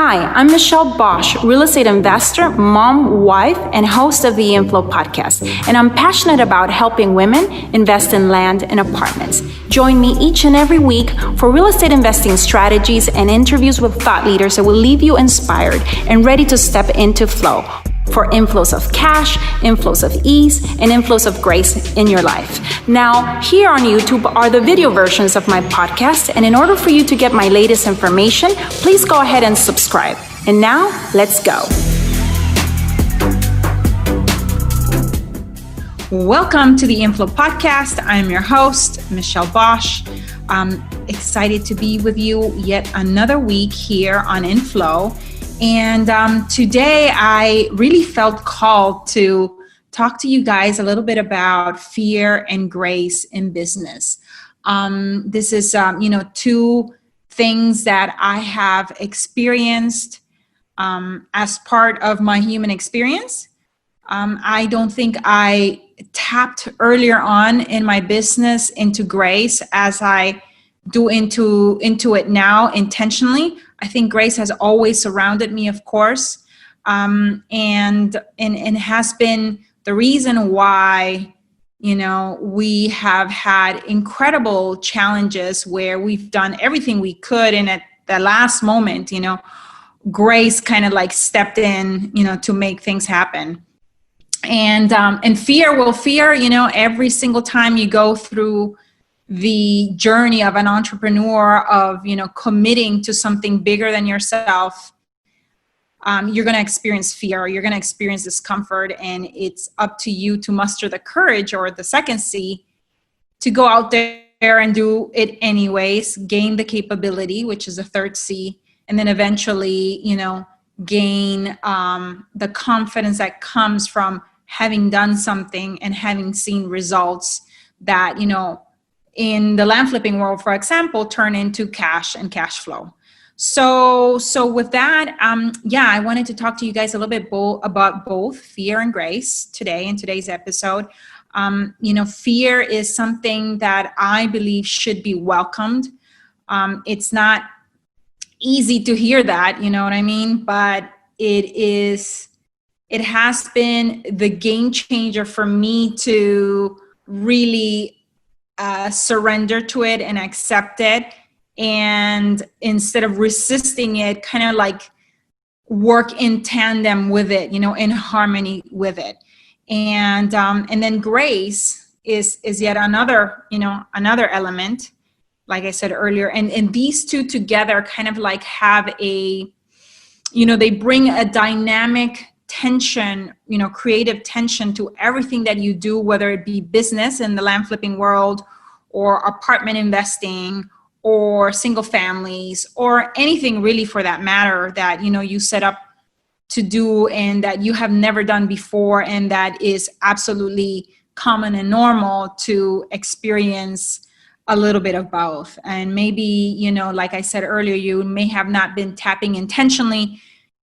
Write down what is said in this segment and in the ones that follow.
Hi, I'm Michelle Bosch, real estate investor, mom, wife, and host of the Inflow podcast. And I'm passionate about helping women invest in land and apartments. Join me each and every week for real estate investing strategies and interviews with thought leaders that will leave you inspired and ready to step into flow for inflows of cash, inflows of ease, and inflows of grace in your life. Now, here on YouTube are the video versions of my podcast, and in order for you to get my latest information, please go ahead and subscribe. And now, let's go. Welcome to the Inflow podcast. I'm your host, Michelle Bosch. I'm excited to be with you yet another week here on Inflow. And today I really felt called to talk to you guys a little bit about fear and grace in business. This is, two things that I have experienced as part of my human experience. I don't think I tapped earlier on in my business into grace as I do into it now intentionally. I think grace has always surrounded me, of course, and has been the reason why, we have had incredible challenges where we've done everything we could, and at the last moment, grace kind of like stepped in, to make things happen. And fear, every single time you go through the journey of an entrepreneur of, committing to something bigger than yourself, you're going to experience fear, you're going to experience discomfort, and it's up to you to muster the courage, or the second C, to go out there and do it anyways, gain the capability, which is the third C, and then eventually, gain the confidence that comes from having done something and having seen results that, in the land flipping world, for example, turn into cash and cash flow. So with that, I wanted to talk to you guys a little bit about both fear and grace today in today's episode. Fear is something that I believe should be welcomed. It's not easy to hear that, you know what I mean? But it has been the game changer for me to really surrender to it and accept it, and instead of resisting it, kind of like work in tandem with it, in harmony with it. And then grace is yet another element, like I said earlier, and these two together kind of like have they bring a dynamic tension, creative tension to everything that you do, whether it be business in the land flipping world, or apartment investing, or single families, or anything really for that matter that, you set up to do and that you have never done before, and that is absolutely common and normal to experience a little bit of both. And maybe, like I said earlier, you may have not been tapping intentionally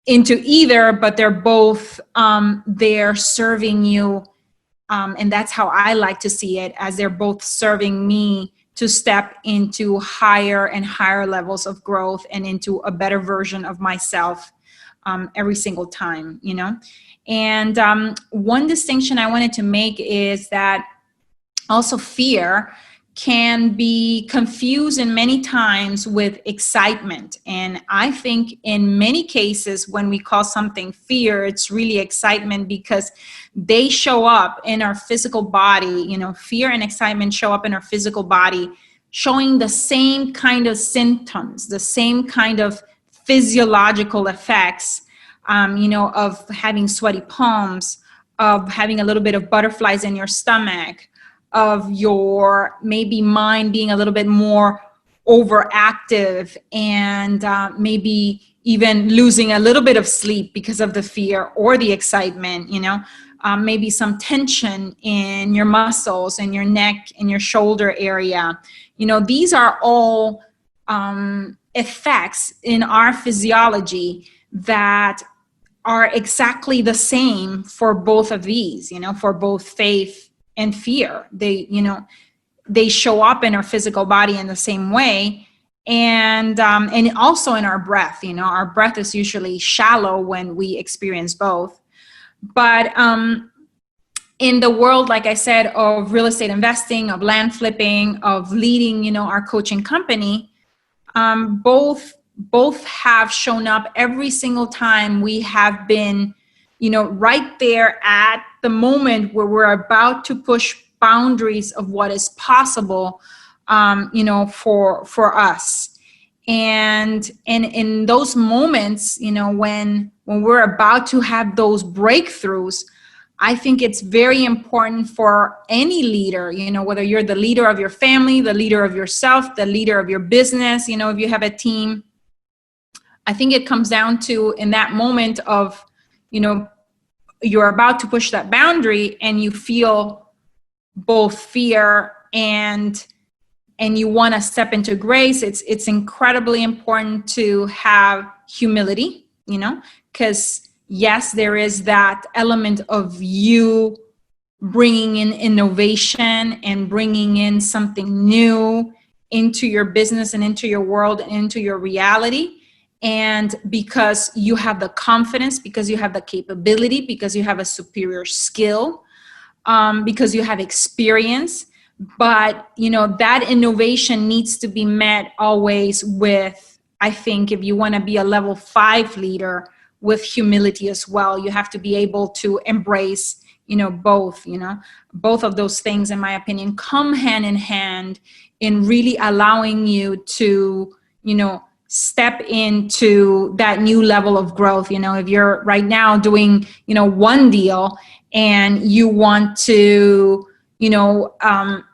into either, but they're both they're serving you, and that's how I like to see it, as they're both serving me to step into higher and higher levels of growth and into a better version of myself every single time, And one distinction I wanted to make is that also fear can be confused in many times with excitement. And I think in many cases, when we call something fear, it's really excitement, because they show up in our physical body. Fear and excitement show up in our physical body, showing the same kind of symptoms, the same kind of physiological effects, of having sweaty palms, of having a little bit of butterflies in your stomach, of your maybe mind being a little bit more overactive, and maybe even losing a little bit of sleep because of the fear or the excitement, maybe some tension in your muscles, in your neck, in your shoulder area. These are all effects in our physiology that are exactly the same for both of these, for both faith and fear. They show up in our physical body in the same way, and also in our breath. Our breath is usually shallow when we experience both. But in the world, like I said, of real estate investing, of land flipping, of leading, our coaching company, both have shown up every single time. We have been, right there at the moment where we're about to push boundaries of what is possible, for us. And in those moments, when we're about to have those breakthroughs, I think it's very important for any leader, whether you're the leader of your family, the leader of yourself, the leader of your business, if you have a team. I think it comes down to, in that moment of, you're about to push that boundary and you feel both fear and you want to step into grace. It's incredibly important to have humility, because yes, there is that element of you bringing in innovation and bringing in something new into your business and into your world and into your reality. And because you have the confidence, because you have the capability, because you have a superior skill, because you have experience. But, that innovation needs to be met always with, I think, if you want to be a level 5 leader, with humility as well. You have to be able to embrace, both of those things, in my opinion, come hand in hand in really allowing you to, step into that new level of growth. If you're right now doing, one deal and you want to,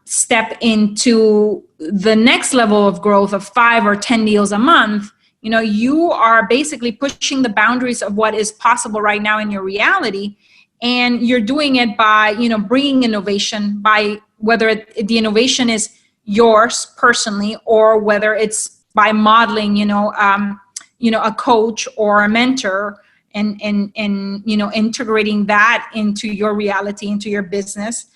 step into the next level of growth of 5 or 10 deals a month, you are basically pushing the boundaries of what is possible right now in your reality. And you're doing it by, bringing innovation, by whether the innovation is yours personally, or whether it's by modeling, a coach or a mentor, and integrating that into your reality, into your business.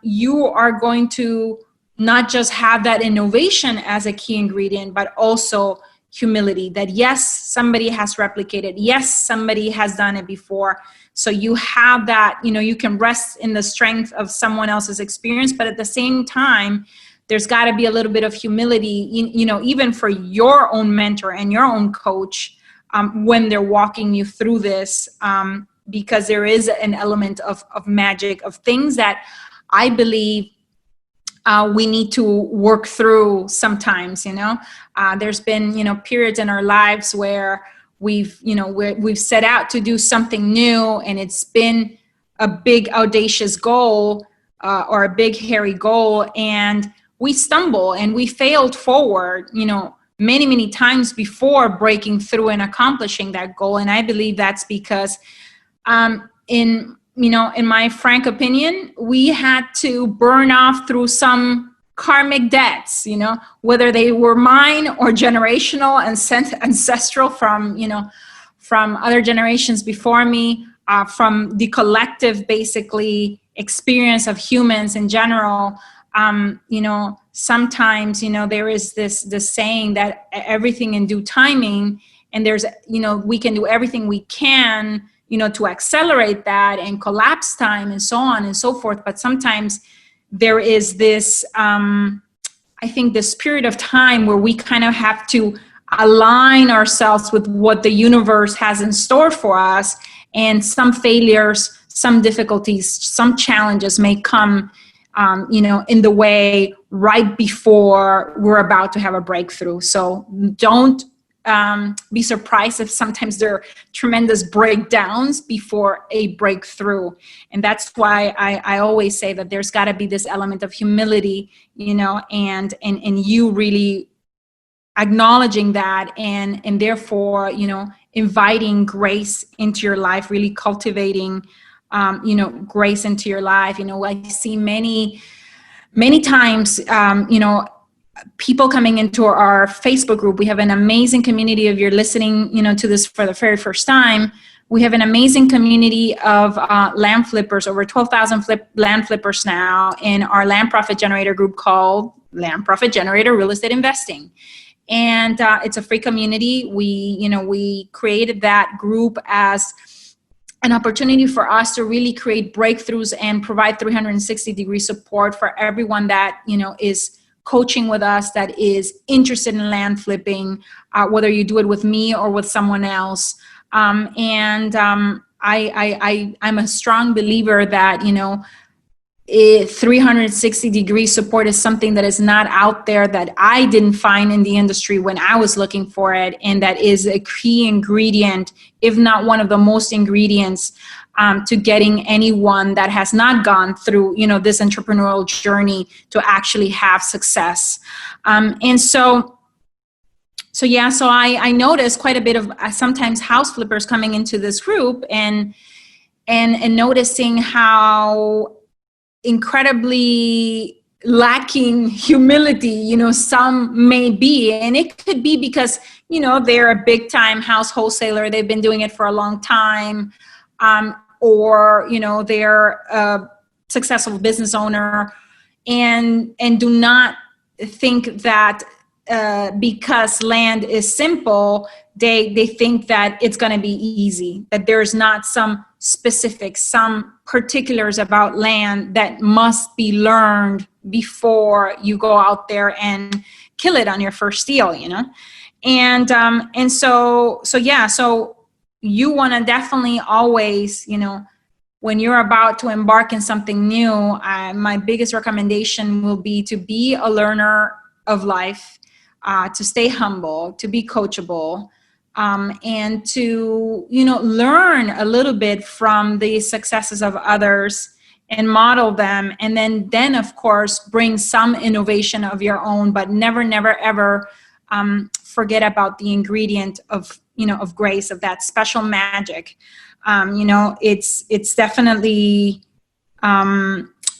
You are going to not just have that innovation as a key ingredient, but also humility, that yes, somebody has replicated, yes, somebody has done it before. So you have that, you can rest in the strength of someone else's experience, but at the same time, there's got to be a little bit of humility, even for your own mentor and your own coach, when they're walking you through this, because there is an element of magic, of things that I believe we need to work through sometimes. There's been, periods in our lives where we've set out to do something new, and it's been a big audacious goal, or a big hairy goal, and we stumble and we failed forward, many, many times before breaking through and accomplishing that goal. And I believe that's because, in my frank opinion, we had to burn off through some karmic debts, whether they were mine or generational and ancestral from other generations before me, from the collective, basically, experience of humans in general. Sometimes, there is this saying that everything in due timing, and there's, we can do everything we can, to accelerate that and collapse time and so on and so forth. But sometimes there is this, I think, this period of time where we kind of have to align ourselves with what the universe has in store for us. And some failures, some difficulties, some challenges may come, in the way right before we're about to have a breakthrough. So don't be surprised if sometimes there are tremendous breakdowns before a breakthrough. And that's why I always say that there's got to be this element of humility, and you really acknowledging that, and therefore, inviting grace into your life, really cultivating, grace into your life. I see many times, people coming into our Facebook group. We have an amazing community. If you're listening, to this for the very first time, we have an amazing community of land flippers, over 12,000 land flippers now, in our land profit generator group called Land Profit Generator Real Estate Investing. And it's a free community. We created that group as an opportunity for us to really create breakthroughs and provide 360-degree support for everyone that, is coaching with us, that is interested in land flipping, whether you do it with me or with someone else. I'm a strong believer that, 360-degree support is something that is not out there, that I didn't find in the industry when I was looking for it. And that is a key ingredient, if not one of the most ingredients, to getting anyone that has not gone through, this entrepreneurial journey to actually have success. So I noticed quite a bit of sometimes house flippers coming into this group and noticing how incredibly lacking humility, some may be. And it could be because, they're a big time house wholesaler. They've been doing it for a long time. Or, they're a successful business owner and do not think that because land is simple, they think that it's going to be easy, that there's not some specifics, some particulars about land that must be learned before you go out there and kill it on your first deal, So you want to definitely always, when you're about to embark in something new, my biggest recommendation will be to be a learner of life, to stay humble, to be coachable, and to, learn a little bit from the successes of others and model them. And then of course, bring some innovation of your own, but never, ever forget about the ingredient of grace, of that special magic. It's definitely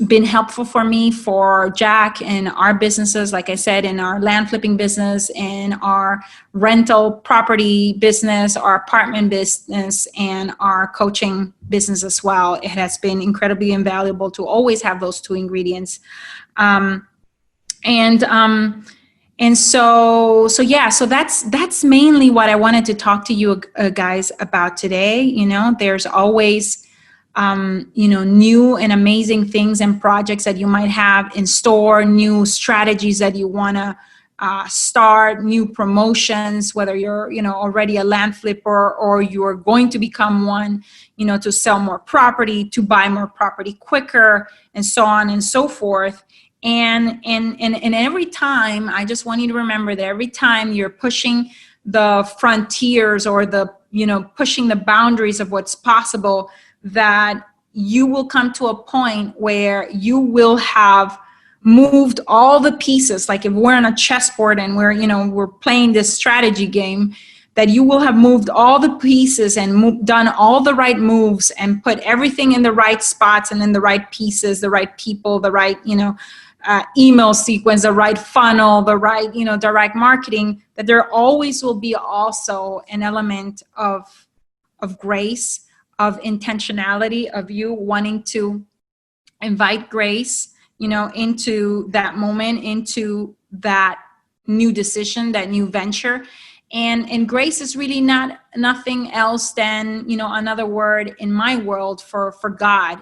been helpful for me, for Jack, and our businesses, like I said, in our land flipping business, in our rental property business, our apartment business, and our coaching business as well. It has been incredibly invaluable to always have those two ingredients. So that's mainly what I wanted to talk to you guys about today. There's always new and amazing things and projects that you might have in store, new strategies that you want to start, new promotions, whether you're, already a land flipper or you're going to become one, to sell more property, to buy more property quicker, and so on and so forth. And every time, I just want you to remember that every time you're pushing the frontiers or pushing the boundaries of what's possible, that you will come to a point where you will have moved all the pieces. Like if we're on a chessboard and we're playing this strategy game, that you will have moved all the pieces and done all the right moves and put everything in the right spots and in the right pieces, the right people, the right, email sequence, the right funnel, the right, direct marketing, that there always will be also an element of grace, of intentionality, of you wanting to invite grace, into that moment, into that new decision, that new venture. And grace is really nothing else than, another word in my world for God,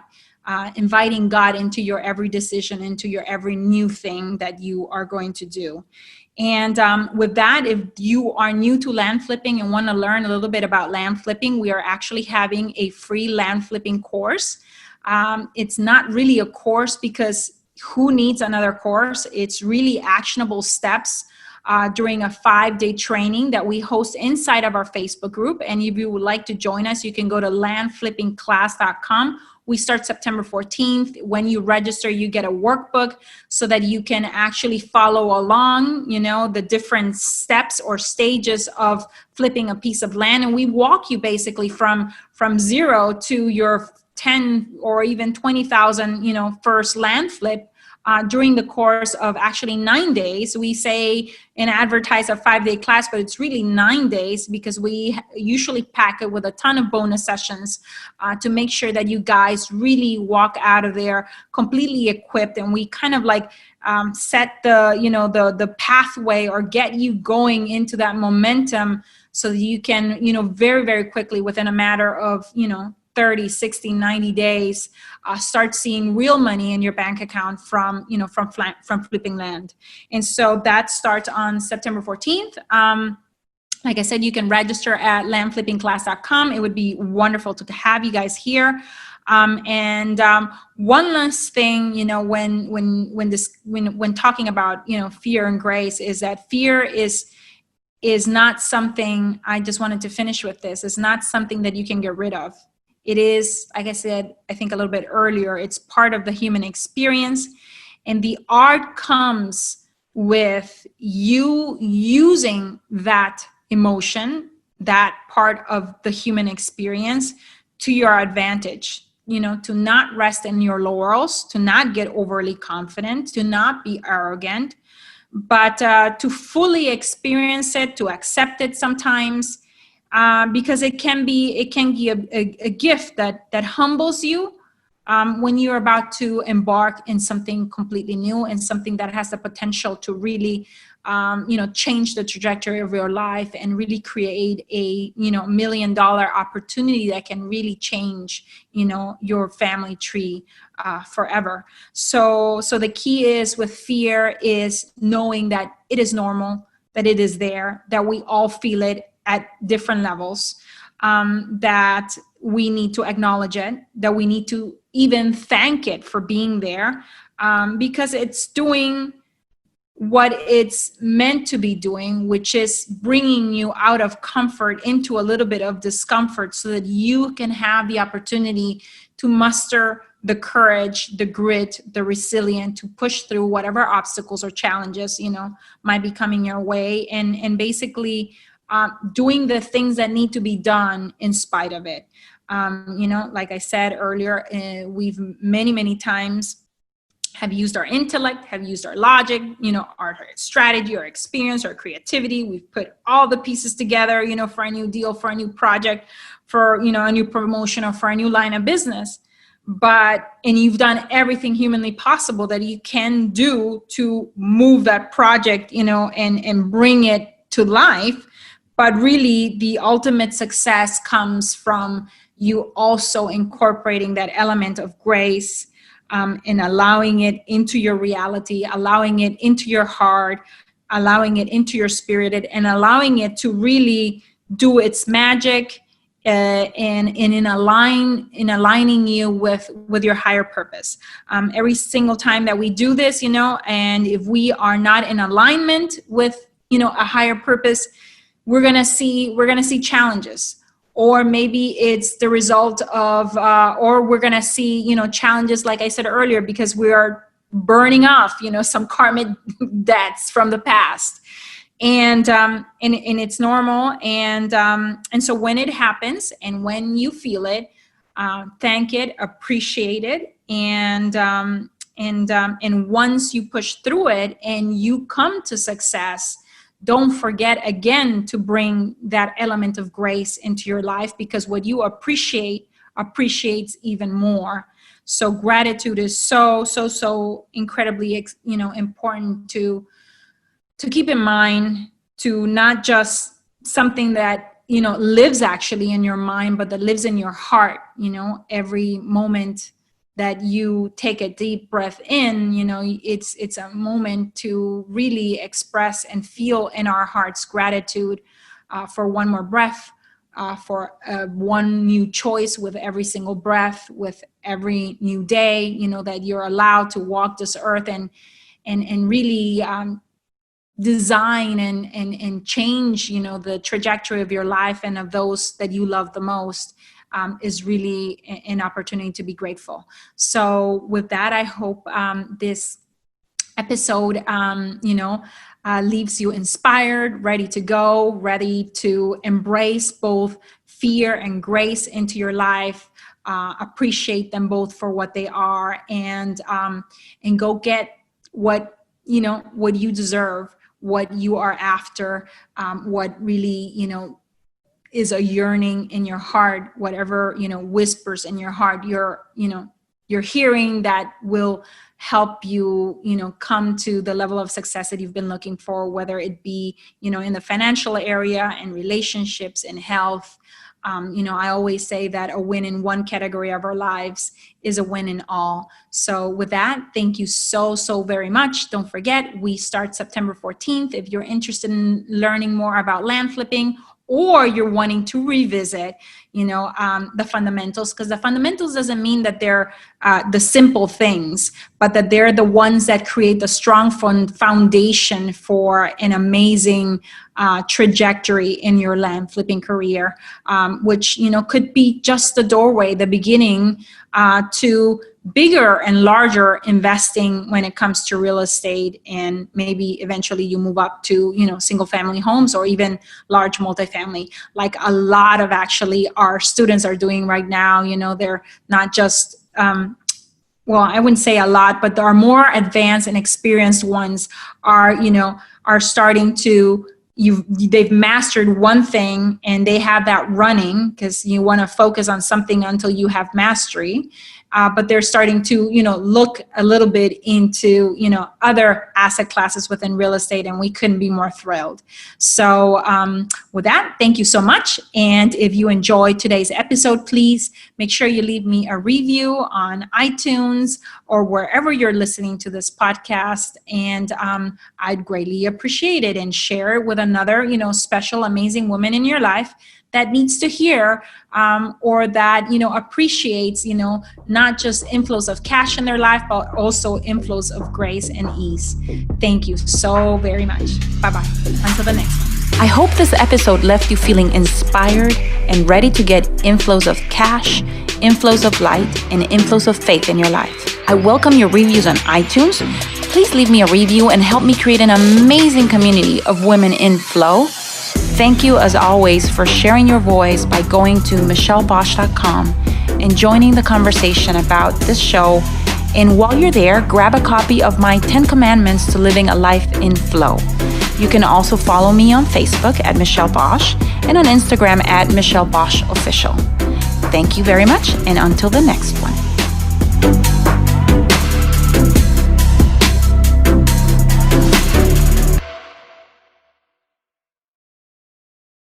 inviting God into your every decision, into your every new thing that you are going to do. And with that, if you are new to land flipping and want to learn a little bit about land flipping, we are actually having a free land flipping course. It's not really a course because who needs another course? It's really actionable steps during a 5-day training that we host inside of our Facebook group. And if you would like to join us, you can go to landflippingclass.com. We start September 14th. When you register, you get a workbook so that you can actually follow along, the different steps or stages of flipping a piece of land. And we walk you basically from zero to your 10 or even 20,000, first land flip during the course of actually 9 days. We say and advertise a 5-day class, but it's really 9 days because we usually pack it with a ton of bonus sessions to make sure that you guys really walk out of there completely equipped. And we kind of like set the pathway or get you going into that momentum so that you can, very, very quickly within a matter of, 30, 60, 90 days, start seeing real money in your bank account from flipping land. And so that starts on September 14th. Like I said, you can register at landflippingclass.com. It would be wonderful to have you guys here. And one last thing, when talking about, fear and grace, is that fear is not something, I just wanted to finish with this, it's not something that you can get rid of. It is, like I said, I think a little bit earlier, it's part of the human experience. And the art comes with you using that emotion, that part of the human experience, to your advantage. To not rest in your laurels, to not get overly confident, to not be arrogant, but to fully experience it, to accept it sometimes, because it can be a gift that humbles you when you're about to embark in something completely new and something that has the potential to really change the trajectory of your life and really create a $1 million opportunity that can really change your family tree forever. So the key is with fear is knowing that it is normal, that it is there, that we all feel it at different levels, that we need to acknowledge it, that we need to even thank it for being there, because it's doing what it's meant to be doing, which is bringing you out of comfort into a little bit of discomfort so that you can have the opportunity to muster the courage, the grit, the resilience to push through whatever obstacles or challenges, might be coming your way, and basically doing the things that need to be done in spite of it. Like I said earlier, we've many times have used our intellect, have used our logic, our strategy, our experience, our creativity. We've put all the pieces together, for a new deal, for a new project, for, a new promotion, or for a new line of business. And you've done everything humanly possible that you can do to move that project, and bring it to life. But really, the ultimate success comes from you also incorporating that element of grace, and allowing it into your reality, allowing it into your heart, allowing it into your spirit, and allowing it to really do its magic, and in aligning you with your higher purpose. Every single time that we do this, and if we are not in alignment with a higher purpose, we're gonna see challenges. Or maybe it's the result of, or we're going to see, challenges, like I said earlier, because we are burning off, some karmic debts from the past. And it's normal. And so when it happens and when you feel it, thank it, appreciate it. And once you push through it and you come to success, don't forget again to bring that element of grace into your life, because what you appreciates even more. So gratitude is so incredibly, important to keep in mind, to not just something that, lives actually in your mind, but that lives in your heart, every moment that you take a deep breath in, it's a moment to really express and feel in our hearts gratitude for one more breath, for one new choice with every single breath, with every new day, that you're allowed to walk this earth and really design and change, the trajectory of your life and of those that you love the most. Is really an opportunity to be grateful. So with that, I hope this episode, leaves you inspired, ready to go, ready to embrace both fear and grace into your life, appreciate them both for what they are, and go get what you deserve, what you are after, what really, is a yearning in your heart, whatever, whispers in your heart, you're hearing that will help you, come to the level of success that you've been looking for, whether it be, in the financial area, in relationships, in health. I always say that a win in one category of our lives is a win in all. So with that, thank you so very much. Don't forget, we start September 14th. If you're interested in learning more about land flipping, or you're wanting to revisit, the fundamentals, because the fundamentals doesn't mean that they're the simple things, but that they're the ones that create the strong foundation for an amazing trajectory in your land flipping career, which, could be just the doorway, the beginning to bigger and larger investing when it comes to real estate, and maybe eventually you move up to single family homes or even large multifamily, like a lot of actually our students are doing right now. They're not just well, I wouldn't say a lot, but there are more advanced and experienced ones are starting to they've mastered one thing and they have that running, because you want to focus on something until you have mastery. But they're starting to, look a little bit into, other asset classes within real estate, and we couldn't be more thrilled. So with that, thank you so much. And if you enjoyed today's episode, please make sure you leave me a review on iTunes or wherever you're listening to this podcast. And I'd greatly appreciate it, and share it with another, special, amazing woman in your life that needs to hear or that, appreciates, not just inflows of cash in their life, but also inflows of grace and ease. Thank you so very much. Bye-bye. Until the next one. I hope this episode left you feeling inspired and ready to get inflows of cash, inflows of light, and inflows of faith in your life. I welcome your reviews on iTunes. Please leave me a review and help me create an amazing community of women in flow. Thank you, as always, for sharing your voice by going to michellebash.com and joining the conversation about this show. And while you're there, grab a copy of my 10 Commandments to Living a Life in Flow. You can also follow me on Facebook at Michelle Bosch and on Instagram at Michelle Bosch Official. Thank you very much, and until the next one.